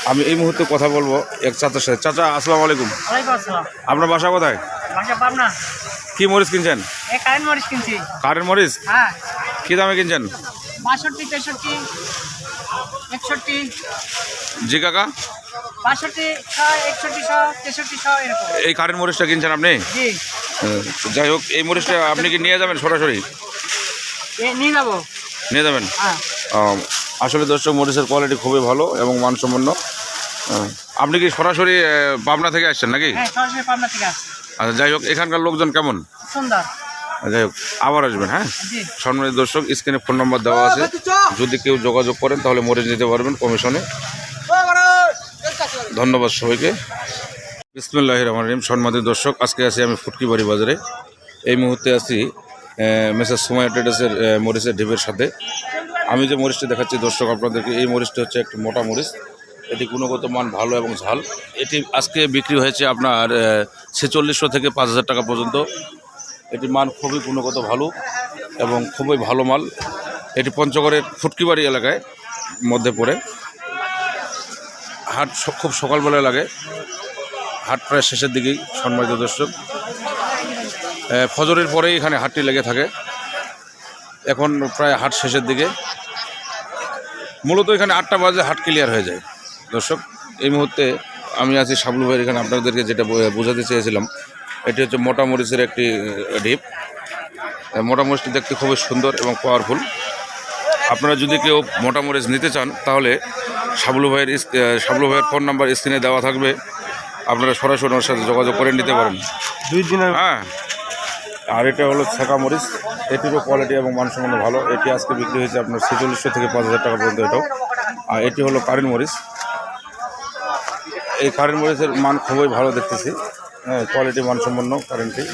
আমি এই মুহূর্তে কথা বলবো এক চাচার সাথে। চাচা আসসালামু আলাইকুম। ওয়ালাইকুম আসসালাম। আপনার বাসা কোথায়? বাসা পাবনা। কি মরিচ কিনছেন? এই কারেন্ট মরিচ কিনছি। কারেন্ট মরিচ হ্যাঁ, কি দামে কিনছেন? 62, 63, 61, জি কাকা, 62, 61, 63 এরকম। এই কারেন্ট মরিচটা কিনছেন আপনি? জি, যাই হোক, এই মরিচটা আপনি কি নিয়ে যাবেন সরাসরি? নিয়ে যাবো। নিয়ে যাবেন? হ্যাঁ, আসলে দর্শক, মরিচের কোয়ালিটি খুবই ভালো এবং মানসম্পন্ন। আপনি কি সরাসরি পাবনা থেকে আসছেন নাকি? হ্যাঁ, সরাসরি পাবনা থেকে আসছি। আচ্ছা, যাই হোক, এখানকার লোকজন কেমন? সুন্দর। যাই হোক, আবার আসবেন। হ্যাঁ, জি, সম্মানিত দর্শক, স্ক্রিনে ফোন নম্বর দেওয়া আছে, যদি কেউ যোগাযোগ করেন তাহলে মরিচ নিতে পারবেন কমিশনে। ধন্যবাদ সবাইকে। বিসমিল্লাহির রহমানির রহিম। সম্মানিত দর্শক, আজকে আছি আমি ফুটকিবাড়ি বাজারে। এই মুহূর্তে আছি মেসার সুমাইয়া ট্রেডার্সের মরিচের ঢিপের সাথে। আমি যে মরিচটা দেখাচ্ছি দর্শক আপনাদেরকে, এই মরিচটা হচ্ছে একটু মোটা মরিচ। এটি গুণগত মান ভালো এবং ঝাল। এটি আজকে বিক্রি হয়েছে আপনার 4600 থেকে 5000 টাকা পর্যন্ত। এটি মান খুবই গুণগত ভালো এবং খুবই ভালো মাল। এটি পঞ্চগড়ের ফুটকিবাড়ি এলাকায় মধ্যে পড়ে। হাট খুব সকালবেলায় লাগে, হাট প্রায় শেষের দিকেই। সম্মানিত দর্শক, ফজরের পরেই এখানে হাটটি লেগে থাকে। এখন প্রায় হাট শেষের দিকে। মূলত এখানে 8টা বাজে হাট ক্লিয়ার হয়ে যায়। দর্শক, এই মুহূর্তে আমি আছি শাবলু ভাইয়ের এখানে। আপনাদেরকে যেটা বোঝাতে চেয়েছিলাম, এটি হচ্ছে মোটা মরিচের একটি ঢিপ। মোটা মরিচটি দেখতে খুবই সুন্দর এবং পাওয়ারফুল। আপনারা যদি কেউ মোটা মরিচ নিতে চান তাহলে শাবলু ভাইয়ের ফোন নাম্বার স্ক্রিনে দেওয়া থাকবে, আপনারা সরাসরি ওর সাথে যোগাযোগ করে নিতে পারেন। 2 দিনের হ্যাঁ, আর এটা হলো ছেঁকা মরিচ। এটিরও কোয়ালিটি এবং মানসম্পন্ন ভালো। এটি আজকে বিক্রি হয়েছে আপনার 4600 থেকে 5000 টাকা পর্যন্ত এটাও। আর এটি হলো কারেন্ট মরিচ। এই কারেন্ট মরিচের মান খুবই ভালো দেখতেছি। হ্যাঁ, কোয়ালিটি মানসম্পন্ন কারেন্টটি।